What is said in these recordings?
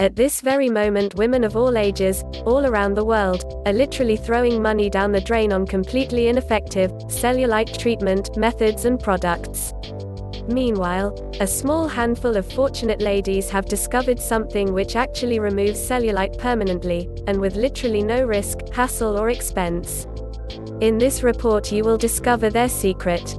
At this very moment, women of all ages, all around the world, are literally throwing money down the drain on completely ineffective cellulite treatment methods and products. Meanwhile, a small handful of fortunate ladies have discovered something which actually removes cellulite permanently, and with literally no risk, hassle or expense. In this report you will discover their secret.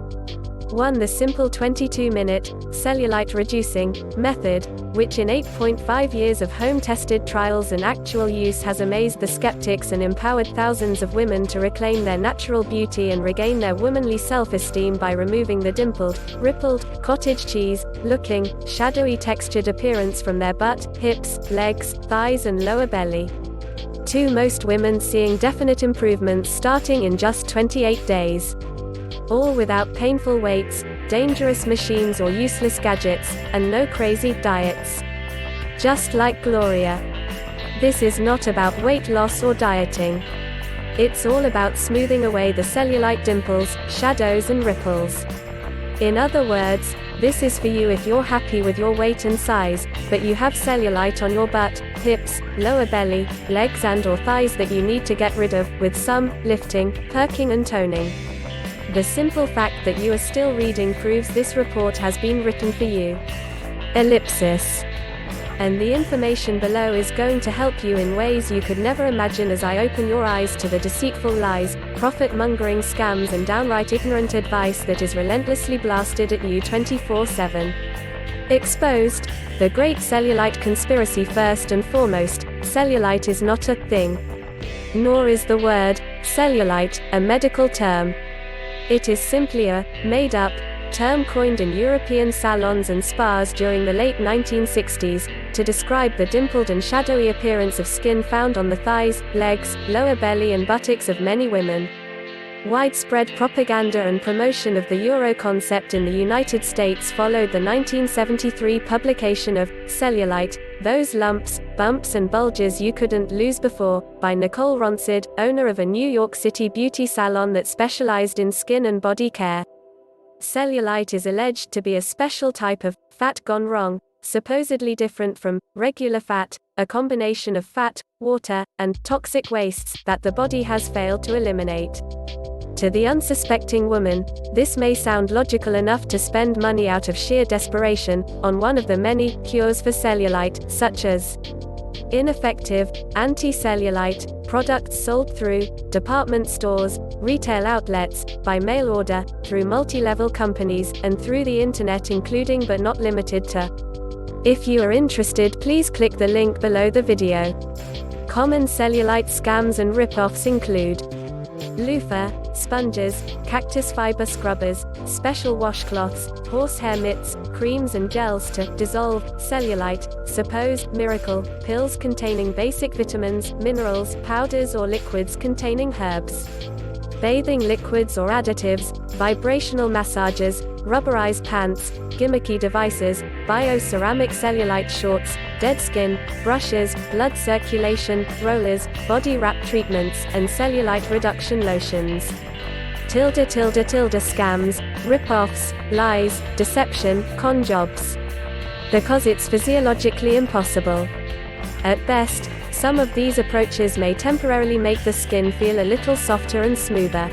1. The simple 22-minute cellulite reducing method, which in 8.5 years of home-tested trials and actual use has amazed the skeptics and empowered thousands of women to reclaim their natural beauty and regain their womanly self-esteem by removing the dimpled, rippled, cottage cheese-looking, shadowy textured appearance from their butt, hips, legs, thighs and lower belly. 2. Most women seeing definite improvements starting in just 28 days. All without painful weights, dangerous machines or useless gadgets, and no crazy diets. Just like Gloria. This is not about weight loss or dieting. It's all about smoothing away the cellulite dimples, shadows and ripples. In other words, this is for you if you're happy with your weight and size, but you have cellulite on your butt, hips, lower belly, legs and or thighs that you need to get rid of, with some lifting, perking and toning. The simple fact that you are still reading proves this report has been written for you. Ellipsis. And the information below is going to help you in ways you could never imagine as I open your eyes to the deceitful lies, profit-mongering scams and downright ignorant advice that is relentlessly blasted at you 24/7. Exposed. The great cellulite conspiracy. First and foremost, cellulite is not a thing. Nor is the word cellulite a medical term. It is simply a made-up term coined in European salons and spas during the late 1960s to describe the dimpled and shadowy appearance of skin found on the thighs, legs, lower belly and buttocks of many women. Widespread propaganda and promotion of the Euro concept in the United States followed the 1973 publication of Cellulite, Those Lumps, Bumps and Bulges You Couldn't Lose Before, by Nicole Ronsid, owner of a New York City beauty salon that specialized in skin and body care. Cellulite is alleged to be a special type of fat gone wrong, supposedly different from regular fat, a combination of fat, water, and toxic wastes that the body has failed to eliminate. To the unsuspecting woman, this may sound logical enough to spend money out of sheer desperation on one of the many cures for cellulite, such as ineffective, anti-cellulite products sold through department stores, retail outlets, by mail order, through multi-level companies, and through the internet, including but not limited to. If you are interested, please click the link below the video. Common cellulite scams and rip-offs include loofah, sponges, cactus fiber scrubbers, special washcloths, horsehair mitts, creams and gels to dissolve cellulite, supposed miracle pills containing basic vitamins, minerals, powders or liquids containing herbs, bathing liquids or additives, vibrational massages, rubberized pants, gimmicky devices, bio-ceramic cellulite shorts, dead skin, brushes, blood circulation, rollers, body wrap treatments, and cellulite reduction lotions. Scams, rip-offs, lies, deception, con jobs. Because it's physiologically impossible. At best, some of these approaches may temporarily make the skin feel a little softer and smoother.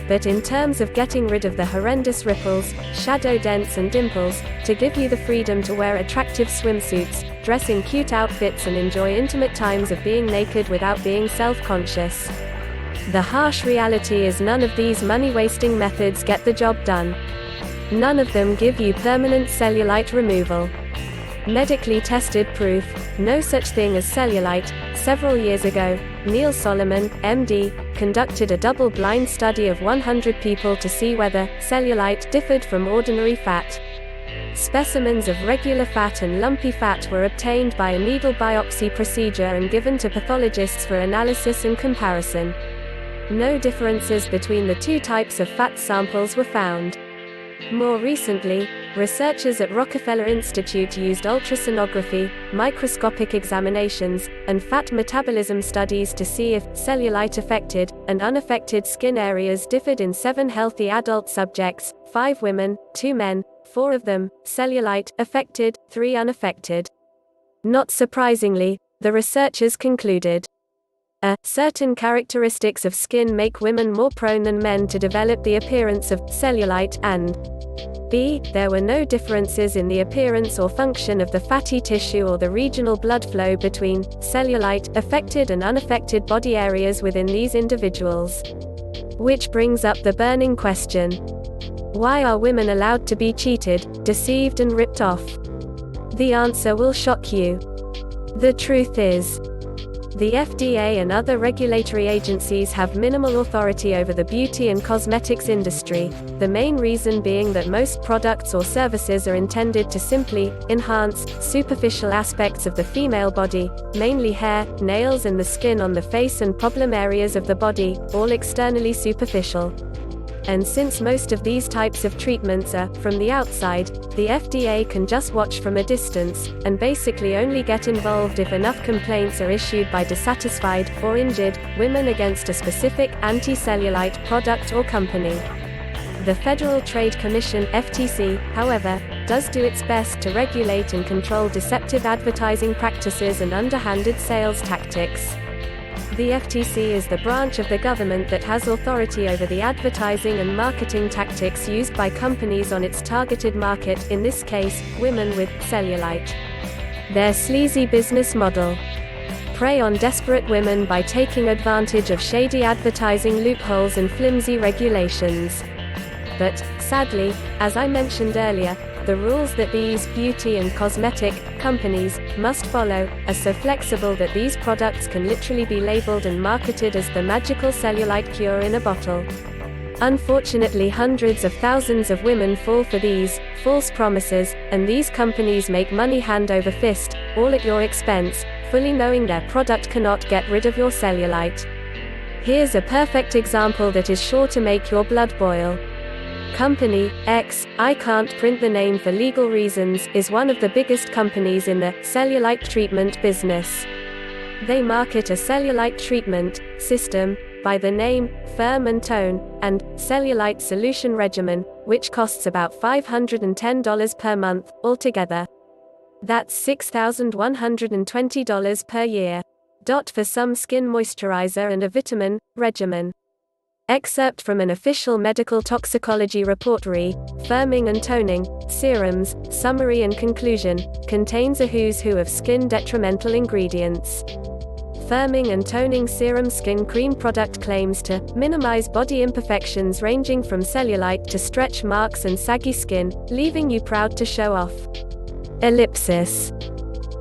But in terms of getting rid of the horrendous ripples, shadow dents and dimples, to give you the freedom to wear attractive swimsuits, dress in cute outfits and enjoy intimate times of being naked without being self-conscious. The harsh reality is none of these money-wasting methods get the job done. None of them give you permanent cellulite removal. Medically tested proof, no such thing as cellulite. Several years ago, Neil Solomon, MD, conducted a double-blind study of 100 people to see whether cellulite differed from ordinary fat. Specimens of regular fat and lumpy fat were obtained by a needle biopsy procedure and given to pathologists for analysis and comparison. No differences between the two types of fat samples were found. More recently, researchers at Rockefeller Institute used ultrasonography, microscopic examinations, and fat metabolism studies to see if cellulite-affected and unaffected skin areas differed in 7 healthy adult subjects, 5 women, 2 men, 4 of them cellulite-affected, 3 unaffected. Not surprisingly, the researchers concluded: A. Certain characteristics of skin make women more prone than men to develop the appearance of cellulite, and B. There were no differences in the appearance or function of the fatty tissue or the regional blood flow between cellulite affected and unaffected body areas within these individuals. Which brings up the burning question: why are women allowed to be cheated, deceived, and ripped off? The answer will shock you. The truth is, the FDA and other regulatory agencies have minimal authority over the beauty and cosmetics industry, the main reason being that most products or services are intended to simply enhance superficial aspects of the female body, mainly hair, nails, and the skin on the face and problem areas of the body, all externally superficial. And since most of these types of treatments are from the outside, the FDA can just watch from a distance, and basically only get involved if enough complaints are issued by dissatisfied, or injured, women against a specific anti-cellulite product or company. The Federal Trade Commission (FTC), however, does do its best to regulate and control deceptive advertising practices and underhanded sales tactics. The FTC is the branch of the government that has authority over the advertising and marketing tactics used by companies on its targeted market, in this case, women with cellulite. Their sleazy business model: prey on desperate women by taking advantage of shady advertising loopholes and flimsy regulations. But, sadly, as I mentioned earlier, the rules that these beauty and cosmetic companies must follow are so flexible that these products can literally be labeled and marketed as the magical cellulite cure in a bottle. Unfortunately, hundreds of thousands of women fall for these false promises, and these companies make money hand over fist, all at your expense, fully knowing their product cannot get rid of your cellulite. Here's a perfect example that is sure to make your blood boil. Company X, I can't print the name for legal reasons, is one of the biggest companies in the cellulite treatment business. They market a cellulite treatment system by the name Firm and Tone and Cellulite Solution Regimen, which costs about $510 per month altogether. That's $6,120 per year. For some skin moisturizer and a vitamin regimen. Excerpt from an official medical toxicology report: Firming and Toning Serums, Summary and Conclusion, contains a who's who of skin detrimental ingredients. Firming and Toning Serum Skin Cream product claims to minimize body imperfections ranging from cellulite to stretch marks and saggy skin, leaving you proud to show off. Ellipsis.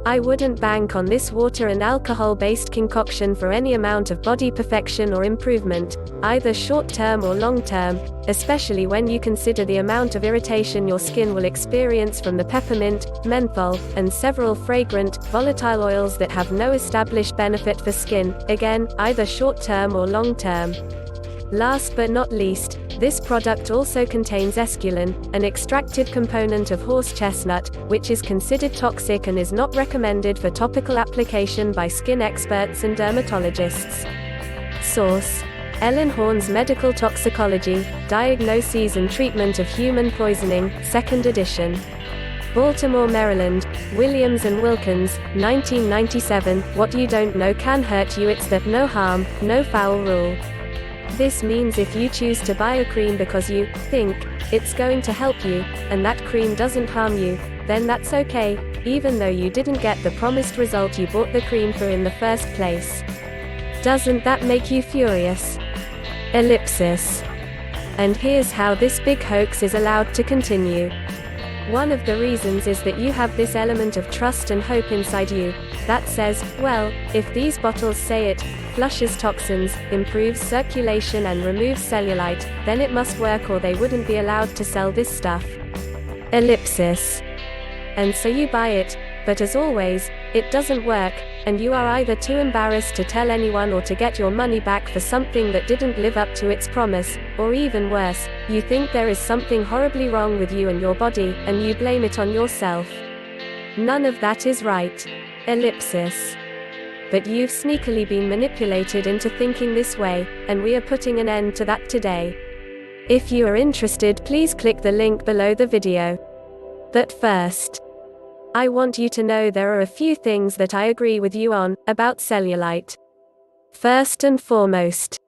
I wouldn't bank on this water and alcohol-based concoction for any amount of body perfection or improvement, either short-term or long-term, especially when you consider the amount of irritation your skin will experience from the peppermint, menthol, and several fragrant, volatile oils that have no established benefit for skin, again, either short-term or long-term. Last but not least, this product also contains esculin, an extracted component of horse chestnut, which is considered toxic and is not recommended for topical application by skin experts and dermatologists. Source: Ellen Horn's Medical Toxicology, Diagnoses and Treatment of Human Poisoning, 2nd edition. Baltimore, Maryland, Williams and Wilkins, 1997. What you don't know can hurt you. It's that no harm, no foul rule. This means if you choose to buy a cream because you think it's going to help you, and that cream doesn't harm you, then that's okay, even though you didn't get the promised result you bought the cream for in the first place. Doesn't that make you furious? Ellipsis. And here's how this big hoax is allowed to continue. One of the reasons is that you have this element of trust and hope inside you that says, well, if these bottles say it flushes toxins, improves circulation and removes cellulite, then it must work or they wouldn't be allowed to sell this stuff. Ellipsis. And so you buy it, but as always, it doesn't work, and you are either too embarrassed to tell anyone or to get your money back for something that didn't live up to its promise, or even worse, you think there is something horribly wrong with you and your body, and you blame it on yourself. None of that is right. Ellipsis. But you've sneakily been manipulated into thinking this way, and we are putting an end to that today. If you are interested, please click the link below the video. But first, I want you to know there are a few things that I agree with you on, about cellulite. First and foremost,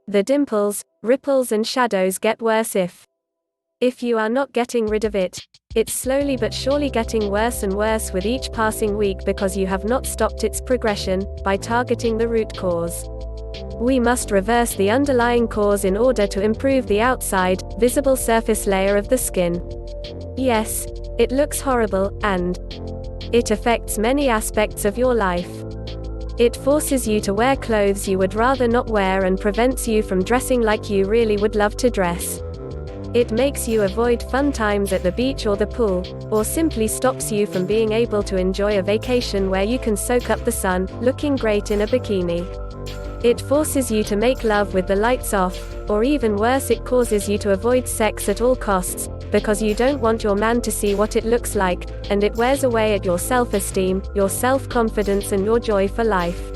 the dimples, ripples and shadows get worse if you are not getting rid of it. It's slowly but surely getting worse and worse with each passing week because you have not stopped its progression by targeting the root cause. We must reverse the underlying cause in order to improve the outside, visible surface layer of the skin. Yes, it looks horrible, and it affects many aspects of your life. It forces you to wear clothes you would rather not wear and prevents you from dressing like you really would love to dress. It makes you avoid fun times at the beach or the pool, or simply stops you from being able to enjoy a vacation where you can soak up the sun, looking great in a bikini. It forces you to make love with the lights off, or even worse, it causes you to avoid sex at all costs, because you don't want your man to see what it looks like, and it wears away at your self-esteem, your self-confidence and your joy for life.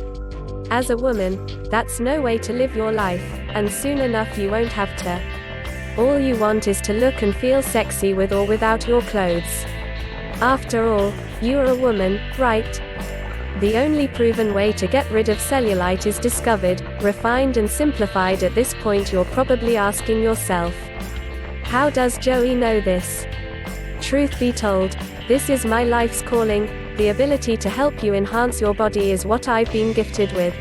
As a woman, that's no way to live your life, and soon enough you won't have to. All you want is to look and feel sexy with or without your clothes. After all, you are a woman, right? The only proven way to get rid of cellulite is discovered, refined and simplified. At this point you're probably asking yourself, how does Joey know this? Truth be told, this is my life's calling. The ability to help you enhance your body is what I've been gifted with.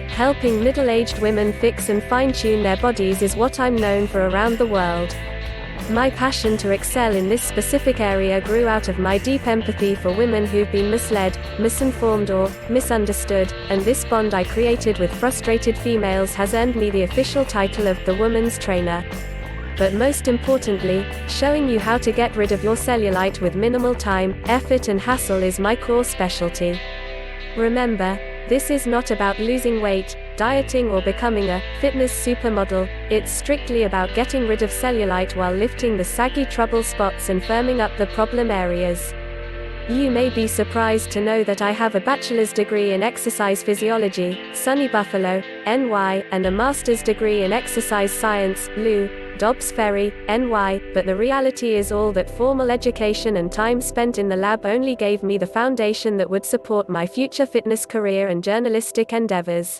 Helping middle-aged women fix and fine-tune their bodies is what I'm known for around the world. My passion to excel in this specific area grew out of my deep empathy for women who've been misled, misinformed or misunderstood, and this bond I created with frustrated females has earned me the official title of the Woman's Trainer. But most importantly, showing you how to get rid of your cellulite with minimal time, effort and hassle is my core specialty. Remember, this is not about losing weight, dieting or becoming a fitness supermodel. It's strictly about getting rid of cellulite while lifting the saggy trouble spots and firming up the problem areas. You may be surprised to know that I have a bachelor's degree in exercise physiology, SUNY Buffalo, NY, and a master's degree in exercise science, LU, Dobbs Ferry, NY, but the reality is all that formal education and time spent in the lab only gave me the foundation that would support my future fitness career and journalistic endeavors.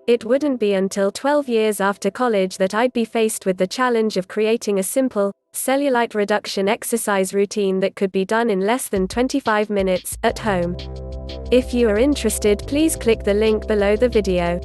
It wouldn't be until 12 years after college that I'd be faced with the challenge of creating a simple, cellulite reduction exercise routine that could be done in less than 25 minutes, at home. If you are interested, please click the link below the video.